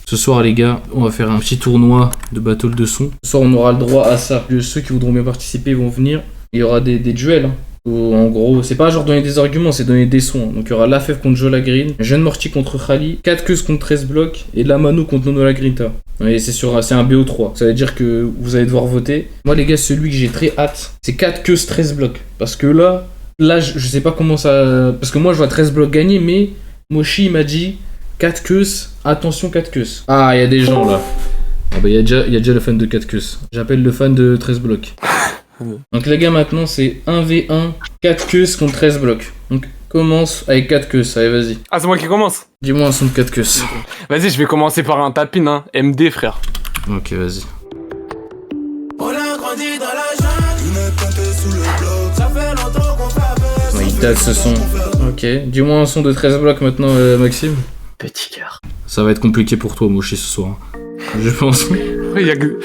Ce soir les gars, on va faire un petit tournoi de battle de son. Ce soir on aura le droit à ça. Ceux qui voudront bien participer vont venir. Il y aura des duels. Hein. Où, en gros, c'est pas genre donner des arguments, c'est donner des sons. Donc il y aura Lafèvre contre Joe Lagreen, Jeune Morty contre Khali, 4 queues contre 13 blocs et Lamano contre Nono Lagrinta. Et c'est un BO3. Ça veut dire que vous allez devoir voter. Moi les gars, celui que j'ai très hâte, c'est 4 queues 13 blocs. Parce que là je sais pas comment ça... Parce que moi je vois 13 blocs gagner, mais Moshi m'a dit 4 queues, attention 4 queues. Ah, il y a des gens là. Ah bah il y a déjà le fan de 4 queues. J'appelle le fan de 13 blocs. Donc les gars, maintenant c'est 1v1, 4 queues contre 13 blocs. Donc commence avec 4 queues, allez vas-y. Ah, c'est moi qui commence. Dis-moi un son de 4 queues. Vas-y, je vais commencer par un tapin, hein. MD, frère. Ok, vas-y. On a grandi dans la jungle, une plantée sous le bloc. Ça fait longtemps qu'on fait avec. Ouais, il date ce son. Ok, dis-moi un son de 13 blocs maintenant, Maxime. Petit cœur. Ça va être compliqué pour toi, Moshi, ce soir. Je pense. Oui, y'a que...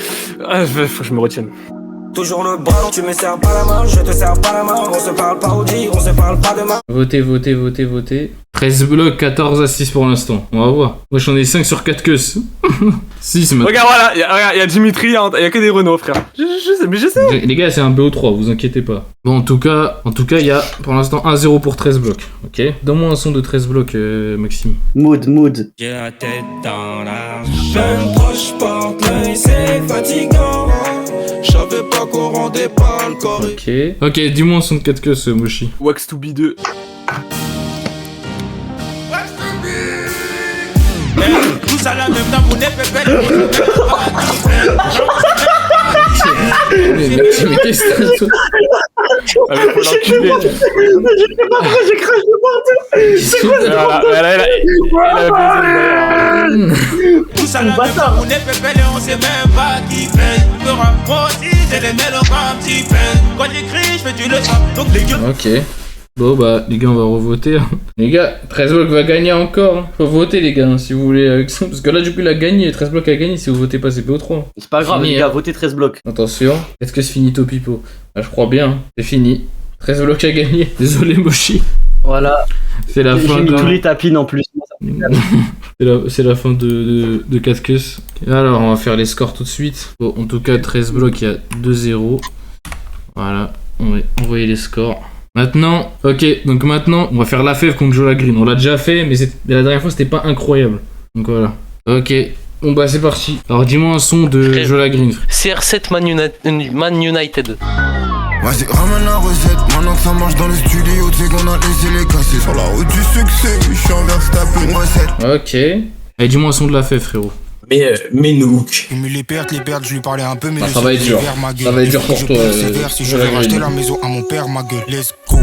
Ah, faut que je me retienne. Toujours le bras, tu me serres pas la main, je te serre pas la main. On se parle pas au dit, on se parle pas demain. Votez. 13 blocs, 14 à 6 pour l'instant. On va voir. Moi j'en ai 5 sur 4 queues. 6 maintenant. Regarde, voilà, y a Dimitri, y a que des Renault, frère. Je sais. Les gars, c'est un BO3, vous inquiétez pas. Bon, en tout cas, il y a pour l'instant 1-0 pour 13 blocs. Ok. Donne-moi un son de 13 blocs, Maxime. Mood. J'ai la tête dans la jeune proche porte l'œil, c'est fatigant. Je savais pas qu'on rendait pas le corps. Ok, dis-moi un son de 4 queues, Moshi. Wax to be 2. Tout ça là, même dans mon épée. Mais qu'est-ce que c'est Ah, mais faut l'enculer. J'ai craché partout. C'est quoi cette Tout ça là, même dans mon épée, on sait même pas qui fait. Je me rapproche, j'ai les mélos comme un petit peine. Quand j'écris, je fais du le donc les gars. Ok. Bon bah les gars, on va revoter. Les gars, 13 blocs va gagner encore. Hein. Faut voter les gars, hein, si vous voulez avec ça. Parce que là du coup il a gagné, 13 blocs a gagné. Si vous votez pas c'est PO3. C'est pas grave Fini, les gars, hein. votez 13 blocs. Attention, est-ce que c'est finito pipo? Ah, je crois bien, hein. C'est fini. 13 blocs a gagné. Désolé Moshi. Voilà. C'est la fin J'ai mis de... tous les tapines en plus. c'est la fin de 4 queues. Alors on va faire les scores tout de suite. Bon, en tout cas 13 blocs, il y a 2-0. Voilà, on va envoyer les scores. Maintenant, ok, donc maintenant, on va faire Lafèvre contre Joe Lagreen. On l'a déjà fait, mais la dernière fois, c'était pas incroyable. Donc voilà. Ok, bon bah c'est parti. Alors dis-moi un son de Joe Lagreen. CR7 Man United. Vas-y, ramène la recette, maintenant que ça marche dans le studio, tu sais qu'on a laissé les casser sur la route du succès, je suis en Verstappen, une recette. Ok. Allez, dis-moi un son de Lafèvre, frérot. Mais Nook. Mais les pertes, je lui parlais un peu, mais ça va être dur. Ça va être dur pour toi. Si je veux racheter la maison à mon père, ma gueule, let's go.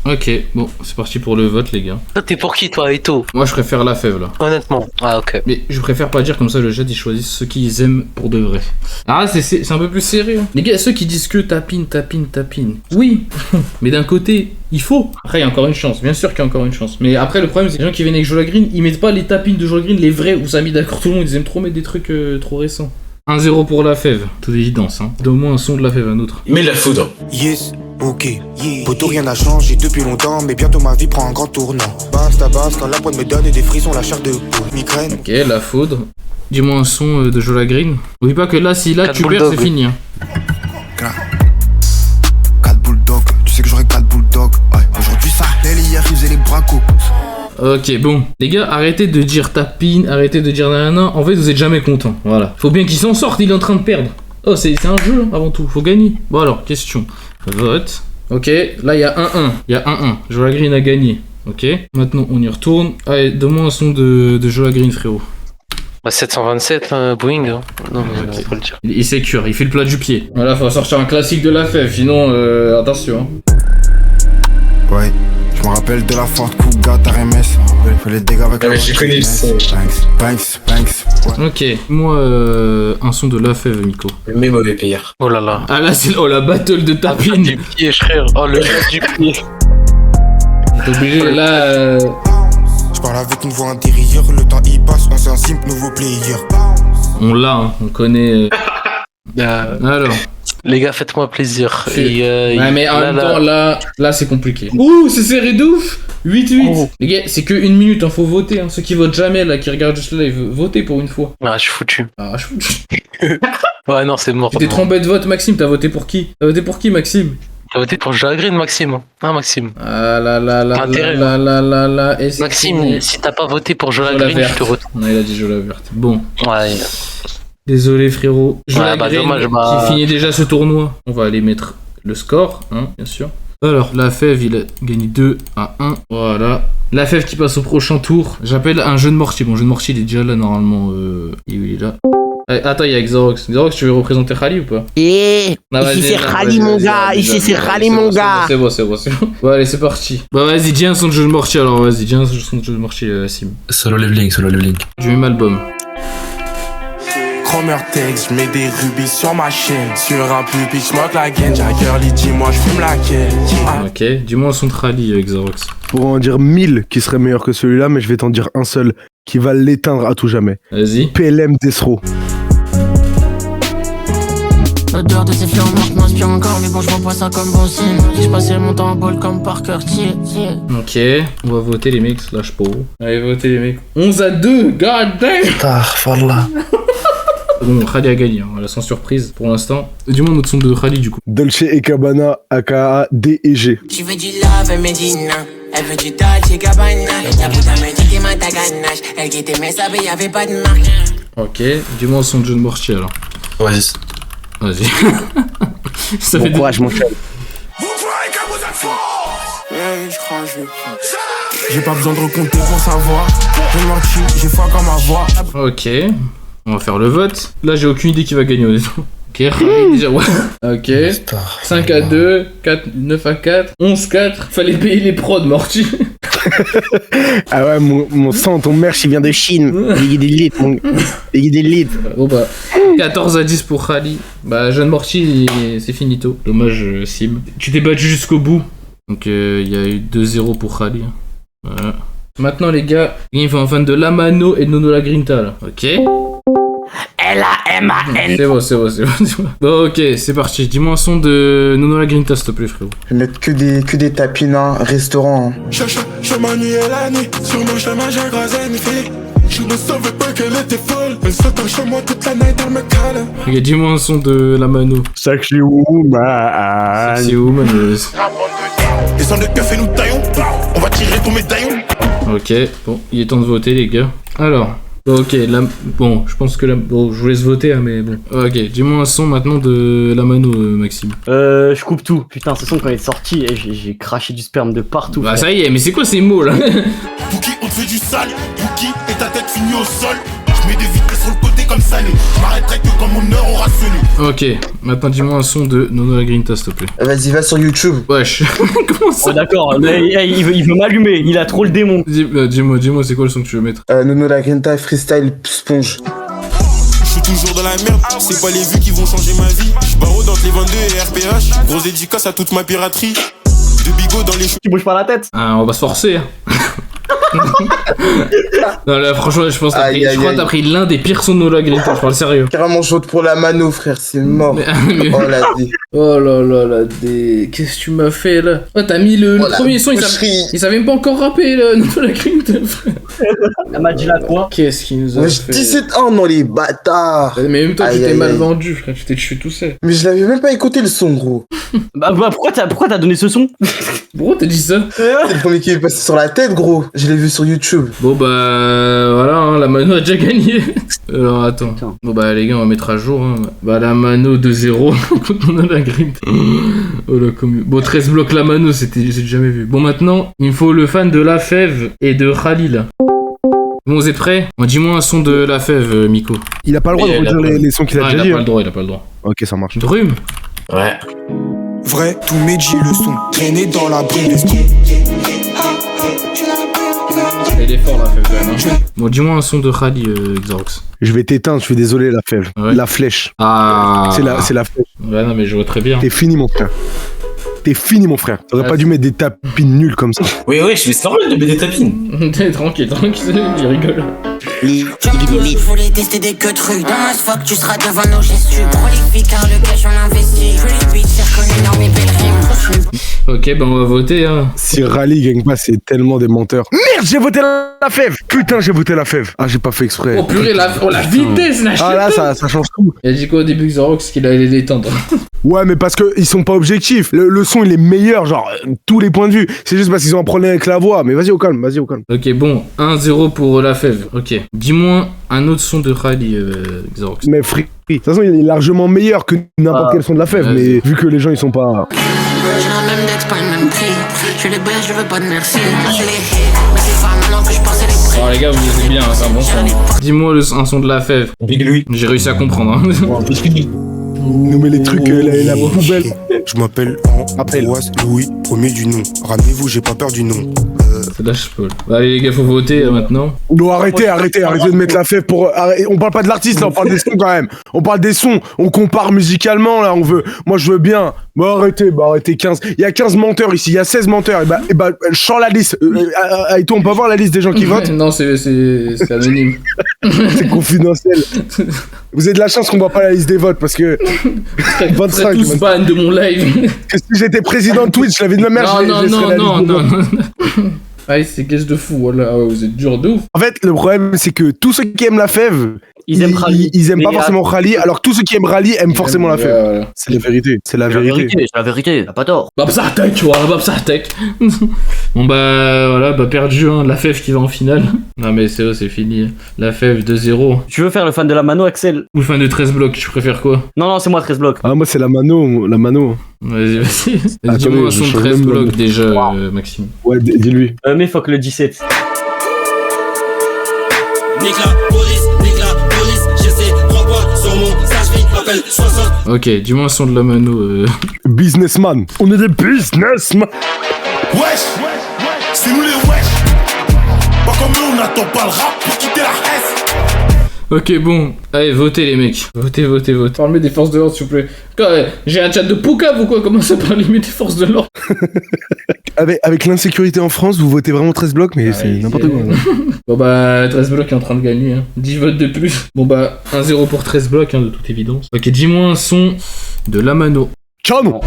Ok, bon, c'est parti pour le vote, les gars. Toi, t'es pour qui, toi, Eto? Moi, je préfère Lafèvre, là. Honnêtement. Ah, ok. Mais je préfère pas dire comme ça, le chat, ils choisissent ceux qu'ils aiment pour de vrai. Ah, c'est un peu plus serré. Hein. Les gars, ceux qui disent que tapine. Oui, mais d'un côté, il faut. Après, il y a encore une chance. Bien sûr qu'il y a encore une chance. Mais après, le problème, c'est que les gens qui viennent avec Joe Lagreen, ils mettent pas les tapines de Joe Lagreen, les vrais, où ça a mis d'accord tout le monde. Ils aiment trop mettre des trucs trop récents. 1-0 pour Lafèvre. Toute évidence, hein. Donne-moi un son de Lafèvre, un autre. Mais la foudre. Yes, ok, yeah. Poto, rien n'a changé depuis longtemps, mais bientôt ma vie prend un grand tournant. Basta, quand la pointe me donne des frissons, la chair de poule, migraine. Ok, la foudre. Dis-moi un son de Joe Lagreen. N'oublie pas que là, si là tu perds, c'est fini. Hein. 4 bulldogs, tu sais que j'aurai 4 bulldogs. Ouais. Aujourd'hui, ça, hier, ils faisaient les bracos. Ok, bon. Les gars, arrêtez de dire tapine, arrêtez de dire nanana. En fait, vous êtes jamais content. Voilà. Faut bien qu'il s'en sorte, il est en train de perdre. Oh, c'est un jeu, hein, avant tout. Faut gagner. Bon, alors, question. Vote. Ok, là, il y a 1-1. Joe Lagreen a gagné. Ok. Maintenant, on y retourne. Allez, donne-moi un son de Joe Lagreen, frérot. Bah, 727, Boeing. Hein. Non, mais Okay. faut le dire. Il sécure, il fait le plat du pied. Voilà, faut sortir un classique de Lafèvre, sinon, attention. Hein. Ouais. Je me rappelle de la forte Cougar RMS. Fais les dégâts avec mais j'ai connu le son. Banks. Ouais. Ok, moi, un son de Lafèvre, Nico. Mais mauvais payeur. Oh là là. Ah là, c'est la battle de Ah, tapine. du pied, frère. Oh, le gars du pied. T'es obligé, là. Je parle avec une voix intérieure, le temps y passe, on un simple nouveau player. On l'a, hein, on connaît. Alors, Les gars, faites-moi plaisir. Ouais, mais en même temps, là c'est compliqué. Ouh, c'est serré de ouf. 8-8. Oh. Les gars, c'est que 1 minute, hein, faut voter. Hein. Ceux qui votent jamais, là, qui regardent juste le live, votez pour une fois. Ah, je suis foutu. Ah, je fous. Ouais, non, c'est mort. Tu t'es trompé de vote, Maxime. T'as voté pour qui? T'as voté pour qui, Maxime? J'ai voté pour Jagreen, Maxime. Ah, Maxime. Ah là là là Intérêt, là là là là. Et Maxime, si t'as pas voté pour Jola Jagreen, verte. je te retourne. Non, il a dit Jola verte. Bon. Ouais. Désolé, frérot. Jola bah, Green, dommage, bah. qui finit déjà ce tournoi. On va aller mettre le score, hein, bien sûr. Alors, la fève, il a gagné 2-1. Voilà. La fève qui passe au prochain tour. J'appelle un jeune mortier. Bon, jeune mortier, il est déjà là, normalement. Il est là. Attends, il y a Xerox. Xerox, tu veux représenter Khali ou pas? Ici c'est Khali mon gars, ici c'est Khali mon gars. C'est bon. Bon, allez, c'est parti. Bah, vas-y, dis un son de jeune mortier alors, vas-y, dis un son de jeune mortier, Sim. Solo leveling. Du même album. Chromeur texte, j'mets des rubis sur ma chaîne. Sur un pupitre, j'moque la gaine. Jagger Lee, dis-moi, j'fume laquelle. Ok, dis-moi un son de Khali, Xerox. Pour en dire 1000 qui serait meilleur que celui-là, mais je vais t'en dire un seul qui va l'éteindre à tout jamais. Vas-y. PLM Desro. L'odeur de ces fleurs m'inspire encore, mais bon, je vois ça comme bon signe. Je passais mon temps en bol comme Parker, Ok, on va voter les mecs, slash po. Allez, votez les mecs. 11-2, god damn. Bon, Khali a gagné, hein, voilà, sans surprise pour l'instant. Dis-moi notre son de Khali du coup. Dolce et Gabbana, aka D et G. Tu veux du love, Medina. Elle veut du Dolce Gabbana. La putain me dit qu'il m'a ta ganache. Elle guettait mes sables, y'avait pas de marque. Ok, dis-moi un son de John Mortier alors. Vas-y. Vas-y. Ça Bon fait courage mon cher. J'ai pas besoin de recompter pour savoir. J'ai menti, j'ai foi comme ma voix. Ok, on va faire le vote. Là, j'ai aucune idée qui va gagner honnêtement. Ok, Khali déjà ouais. Ok, 5-2, 9-4, 11-4. Fallait payer les prods, Morty. Ah ouais, mon sang, ton merch, il vient de Chine. Ligue d'élite, mon... Ligue d'élite. Bon bah, 14-10 pour Khali. Bah, jeune Morty, c'est finito. Dommage, Sim. Tu t'es battu jusqu'au bout. Donc, il y a eu 2-0 pour Khali. Voilà. Maintenant, les gars, il faut un fan de Lamano et de Nono La Grinta, là. Ok. L-A-M-A-N. C'est bon. Bon, ok, c'est parti. Dis-moi un son de Nono La Grinta, s'il te plaît, frérot. Je vais mettre que des tapines, hein, restaurant. Hein. Je m'ennuie la nuit. Sur mon chemin, j'ai croisé une fille. Je ne savais pas qu'elle était folle. Elle s'attend chez moi toute la nuit, elle me cale. Ok, dis-moi un son de Lamano. Sexy woman. Sexy woman. Descends de keuf et nous taillons. On va tirer ton médaillon. Ok, bon, il est temps de voter, les gars. Alors, ok, bon, je pense que bon, je vous laisse voter, hein, mais bon. Ok, dis-moi un son maintenant de Lamano, Maxime. Je coupe tout. Putain, ce son quand il est sorti, j'ai craché du sperme de partout. Bah ça y est, mais c'est quoi ces mots là? Bouki, on te fait du sale. Bouki, et ta tête finit au sol. Je mets des vitres sur le côté comme salé. Je m'arrêterai que quand mon heure aura sonné. Ok, maintenant dis-moi un son de Nono La Grinta, s'il te plaît. Vas-y, va sur YouTube. Wesh, comment ça? Oh, d'accord, mais il veut m'allumer, il a trop le démon. Dis-moi, c'est quoi le son que tu veux mettre? Nono La Grinta freestyle sponge. Je suis toujours dans la merde, c'est pas les vues qui vont changer ma vie. Je barreau dans les 22 et RPH. Grosse dédicace à toute ma piraterie. De bigot dans les Tu bouges pas la tête. Ah, on va se forcer. Hein. Non là franchement je pense que t'as pris l'un des pires sons de Nono La Grinta, je parle sérieux. Carrément chaude pour la mano frère, c'est mort. Oh la dé. Oh là là la dé. Qu'est-ce que tu m'as fait là? Oh t'as mis le premier son, il savait même pas encore rapper là, Nono La Grinta frère. Elle m'a dit la quoi? Qu'est-ce qu'il nous a fait? 17 ans non les bâtards. Mais même toi tu t'es mal vendu frère, tu t'es tué tout seul. Mais je l'avais même pas écouté le son gros. Bah pourquoi t'as donné ce son? Pourquoi t'as dit ça? C'est le premier qui est passé sur la tête gros, je l'ai vu sur YouTube. Bon bah voilà, hein, la mano a déjà gagné. Alors attends. Bon bah les gars on va mettre à jour. Hein. Bah la mano 2-0 contre Nono La Grinta. Oh là comme... Bon 13 blocs la mano, j'ai jamais vu. Bon maintenant, il me faut le fan de La Fève et de Khali là. Bon vous êtes prêts? Dis-moi un son de La Fève, Miko. Il a pas le droit de redire les sons qu'il a déjà dit. Il a pas le droit. Ok ça marche. Drum. Ouais. Vrai, tout Medji le son, traîné dans la brume des skis. Elle est fort La Fève quand même. Hein. Bon dis-moi un son de Khali, Xerox. Je vais t'éteindre, je suis désolé la fève. Ouais. La flèche. Ah. C'est la flèche. Ouais non mais je vois très bien. T'es fini mon frère. T'es fini mon frère. T'aurais pas dû mettre des tapines nulles comme ça. Oui, je vais normal de mettre des tapines. Tranquille, il rigole. J'aime Je voulais tester des queues trucs. Dans ma fuck, tu seras devant nos gestes. Prolifique car le cash on investit. Pretty bitch, c'est reconnu dans mes belles rimes. Ok, ben on va voter, hein. Si Rally gagne pas, c'est tellement des menteurs. Merde, j'ai voté la fève. Putain, j'ai voté la fève. Ah, j'ai pas fait exprès. Oh purée, la vitesse, la Ah là, ça change tout. Il a dit quoi au début, Xorox, qu'il allait l'étendre. Ouais, mais parce que ils sont pas objectifs. Le son, il est meilleur, genre, tous les points de vue. C'est juste parce qu'ils ont un problème avec la voix. Mais vas-y, au calme, vas-y, au calme. Ok, bon, 1-0 pour la fève. Ok. Dis-moi un autre son de Rally, Xorox. Mais free. De toute façon, il est largement meilleur que n'importe quel son de la fève. Mais vu que les gens, ils sont pas. J'ai la même dette, pas le même prix. Je suis le best, je veux pas de merci. C'est les hits, mais c'est pas maintenant que je pense à les prix. Oh les gars, vous lisez bien, c'est un bon son. Dis-moi un son de la fève. Big Louis. J'ai réussi à comprendre. Hein. Nous met les trucs, la poubelle. Je m'appelle Ambroise Louis, premier du nom. Ramenez-vous, j'ai pas peur du nom. C'est lâche Paul. Allez les gars, faut voter maintenant. Non, arrêtez de mettre la fève pour. On parle pas de l'artiste là, on parle des sons quand même. On parle des sons, on compare musicalement là, on veut. Moi je veux bien. Bah arrêtez 15. Il y a 15 menteurs ici, il y a 16 menteurs. Et bah, je sors la liste. Et toi, on peut voir la liste des gens qui votent? Non, c'est anonyme. C'est confidentiel. Vous avez de la chance qu'on voit pas la liste des votes parce que. 25 tous ban de mon live. Que si j'étais président de Twitch, je l'avais de ma mère. Non. Ah, c'est qu'est-ce de fou, voilà, vous êtes dur de ouf. En fait, le problème, c'est que tous ceux qui aiment la fève, ils aiment Rally. Ils aiment pas forcément Rally, alors que tous ceux qui aiment Rally aiment forcément la fève. Voilà. C'est la vérité. C'est la vérité. C'est la vérité, t'as pas tort. Babsartek, voilà, Babsartek. Bon bah voilà, bah perdu, hein, la fève qui va en finale. Non mais c'est fini. La fève 2-0. Tu veux faire le fan de la mano, Axel? Ou le fan de 13 blocs, tu préfères quoi? Non, c'est moi 13 blocs. Ah, moi c'est la mano. Vas-y. Dis-moi un son de 13 blocs déjà, Maxime. Ouais, dis-lui. Mais fuck le 17. Nique la police, je sais, 3 points sur mon sage-vie, appelle 60. Ok, dis-moi un son de la mano. Businessman. On est des businessmen. Wesh, c'est nous les wesh. Pas comme eux, on n'attend pas le rap pour quitter la S. Ok, bon, allez, votez les mecs. Votez. Parlez des forces de l'ordre, s'il vous plaît. J'ai un chat de Poucave ou quoi? Comment ça parle des forces de l'ordre? Avec l'insécurité en France, vous votez vraiment 13 blocs, mais c'est n'importe quoi. Bon bah, 13 blocs est en train de gagner, hein. 10 votes de plus. Bon bah, 1-0 pour 13 blocs, hein, de toute évidence. Ok, dis-moi un son de la mano. Canon.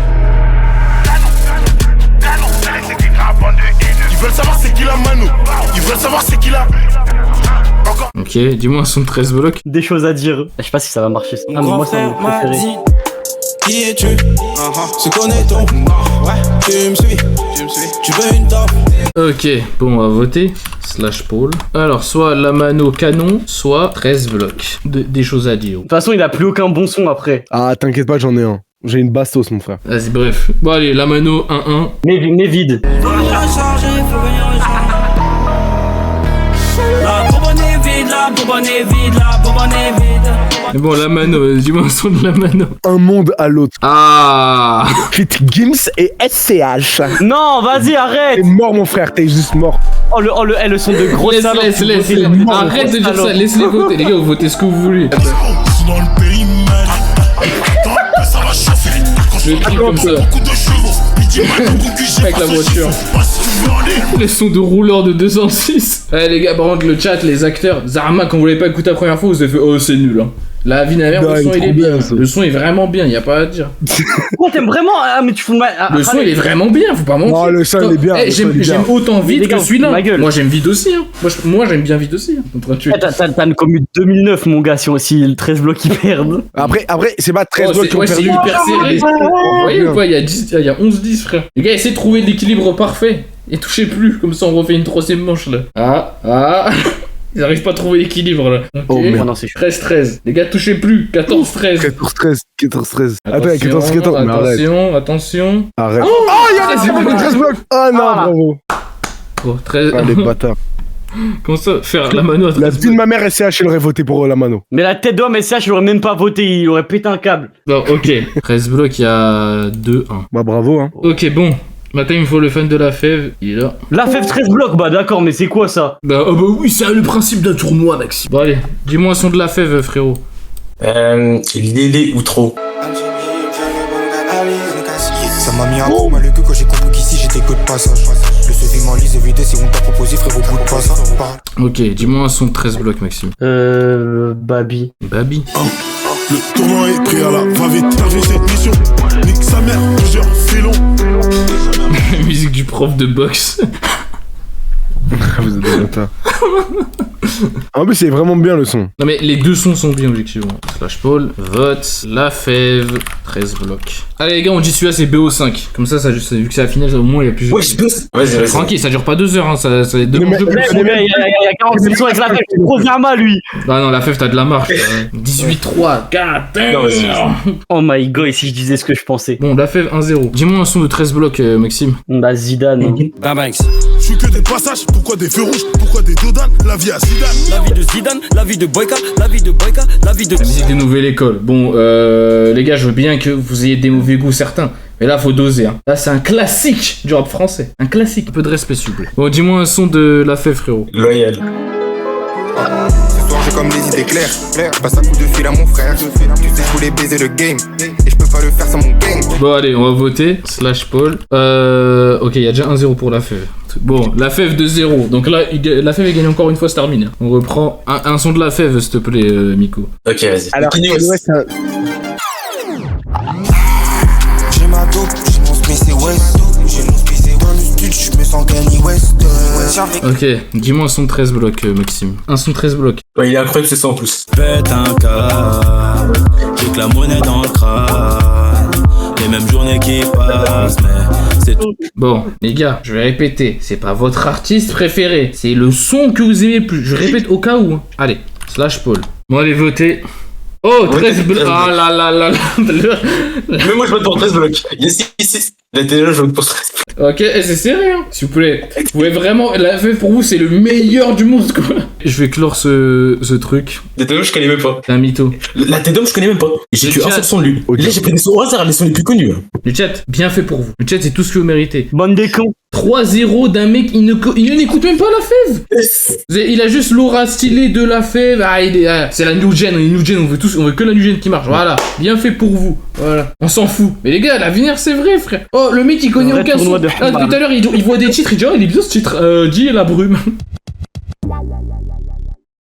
Ils veulent savoir c'est qui la mano. Ils veulent savoir c'est qui la... Ok, dis-moi un son de 13 blocs. Des choses à dire. Je sais pas si ça va marcher. Ah, mais moi, c'est mon préféré. Qui es-tu? Se connaît-on? Ouais, tu me suis. Tu veux une top? Ok, bon, on va voter. /Paul. Alors, soit la mano canon, soit 13 blocs. Des choses à dire. De toute façon, il a plus aucun bon son après. Ah, t'inquiète pas, j'en ai un. J'ai une bastos, mon frère. Vas-y, bref. Bon, allez, la mano 1-1. Mais vide. La bonbonne est vide. Mais bon, la mano, dis-moi un son de la mano. Un monde à l'autre. Ah. Fit Gims et SCH. Non, vas-y, arrête. T'es mort, mon frère, t'es juste mort. Le son de gros salopes. Laisse. Arrête de dire ça, laisse-les voter. Les gars, vous votez ce que vous voulez. Dans le périmètre. Ça va chauffer. Je vais écrire comme ça. Beaucoup de chevaux. Avec la voiture. Les sons de rouleur de 206. Eh les gars, par contre, le chat, les acteurs, Zarma, quand vous l'avez pas écouté la première fois, vous avez fait oh, c'est nul. Hein. La vie n'a le son il est bien. Le son est vraiment bien, y a pas à dire. Oh, t'aimes vraiment? Ah, mais tu fous mal. Le son il est vraiment bien, faut pas mentir. Non, le son il est bien. J'aime autant Vide que celui-là. Moi j'aime Vide aussi. Hein. Moi j'aime bien Vide aussi. T'as une commune 2009, mon gars, si le 13 blocs ils perdent. Après, c'est pas 13 blocs qui ont perdu. C'est hyper serré. Vous voyez ou quoi? Il y a 11-10, frère. Les gars, essayez de trouver l'équilibre parfait. Et touchez plus, comme ça on refait une troisième manche là. Ah. Ils arrivent pas à trouver l'équilibre là. Okay. Oh merde. 13-13. Les gars, touchez plus. 14-13. 14-13. Attends, 14-14. Mais arrête. Attention. Arrête. Oh, il y a 13 blocs. Ah non, bravo. Oh, 13. Ah, les bâtards. Comment ça? Faire la mano à 13 La vie de ma mère, SCH, elle aurait voté pour la mano. Mais la tête d'homme, SCH, il aurait même pas voté. Il aurait pété un câble. Bon, ok. 13 blocs, il y a 2-1. Bah, bravo, hein. Ok, bon. Maintenant, il me faut le fan de la fève, il est là. La fève 13 blocs, bah d'accord, mais c'est quoi ça? Bah oui, c'est le principe d'un tournoi, Maxime. Bon, allez, dis-moi un son de la fève, frérot. Lélé ou trop. Ça m'a mis un trou mal le cul quand j'ai compris qu'ici j'étais que de passage. Le m'enlise éviter si on t'a proposé, frérot, bout de pas ça. Ok, dis-moi un son de 13 blocs, Maxime. Babi. Babi. Le tournoi est pris à la va-vite. T'avais cette mission, nique sa mère, plusieurs filons. Musique du prof de boxe. Vous êtes des bâtards. En plus, c'est vraiment bien le son. Non mais les deux sons sont bien objectivement. Slash Paul, vote, La Fève, 13 blocs. Allez les gars, on dit celui-là c'est BO5. Comme ça vu que c'est la finale, au moins il y a plus de... Ouais, je pense. Vas-y. Tranquille, ça dure pas 2 heures, hein, ça deux manches de plus. Il y a 40 sons avec La Fève, c'est trop Zerma lui. Ah non, La Fève t'as de la marque. 18-3, god damn. Non, vas-y. Oh my god, et si je disais ce que je pensais. Bon, La Fève 1-0. Dis-moi un son de 13 blocs, Maxime. Bah Zidane. Je suis que des passages, pourquoi des feux rouges, pourquoi des dodanes, la vie à Zidane. La vie de Zidane, la vie de Boyka, la vie de Boyka, la vie de... La musique des nouvelles écoles. Bon, les gars, je veux bien que vous ayez des mauvais goûts certains. Mais là, faut doser. Hein. Là, c'est un classique du rap français. Un classique. Un peu de respect, s'il vous plaît. Bon, dis-moi un son de La Fève, frérot. Loyal. Ce soir, j'ai comme des idées claires. Je passe un coup de fil à mon frère. Tu sais, je voulais baiser le game. Et je peux pas le faire sans mon gang. Bon, allez, on va voter. Slash Paul. Ok, il y a déjà 1-0 pour La Fève. Bon, La Fève 2-0. Donc là, La Fève est gagné encore une fois, c'est terminé. On reprend un son de La Fève, s'il te plaît, Miko. Ok, vas-y. Alors, ouais, ça... J'ai ma dope, j'ai mon Smith et West. J'ai mon Smith et dans le studio, je me sens Kanye West. Ok, dis-moi un son de 13 blocs, Maxime. Un son de 13 blocs. Ouais, il est incroyable ce son en plus. Pète un câble, j'ai que la monnaie dans le crâne. Les mêmes journées qui passent, mais c'est tout. Bon, les gars, je vais répéter. C'est pas votre artiste préféré. C'est le son que vous aimez le plus. Je répète au cas où. Hein. Allez, Slash Paul. Bon, allez, votez. Oh, 13 blocs. Ah là là là là. Mais moi je vote pour 13 blocs. Yes. La télé, je vote pour 13 blocs. Ok, c'est sérieux, hein. S'il vous plaît. Vous pouvez vraiment. La Fève pour vous, c'est le meilleur du monde, quoi. Je vais clore ce truc. La télé, je connais même pas. C'est un mytho. La télé, je connais même pas. J'ai que un seul son de lui. Okay. Là, j'ai pris des sons au hasard, les sons les plus connus. Le chat, bien fait pour vous. Le chat, c'est tout ce que vous méritez. Bande des cons. 3-0 d'un mec, il n'écoute même pas La Fève. Il a juste l'aura stylée de La Fève. Ah, c'est la new gen, on veut que la new gen qui marche. Voilà, bien fait pour vous. Voilà, on s'en fout. Mais les gars, l'avenir c'est vrai, frère. Oh, le mec il connaît aucun son. Tout à l'heure il voit des titres, il dit oh il est bien ce titre. Dis la brume.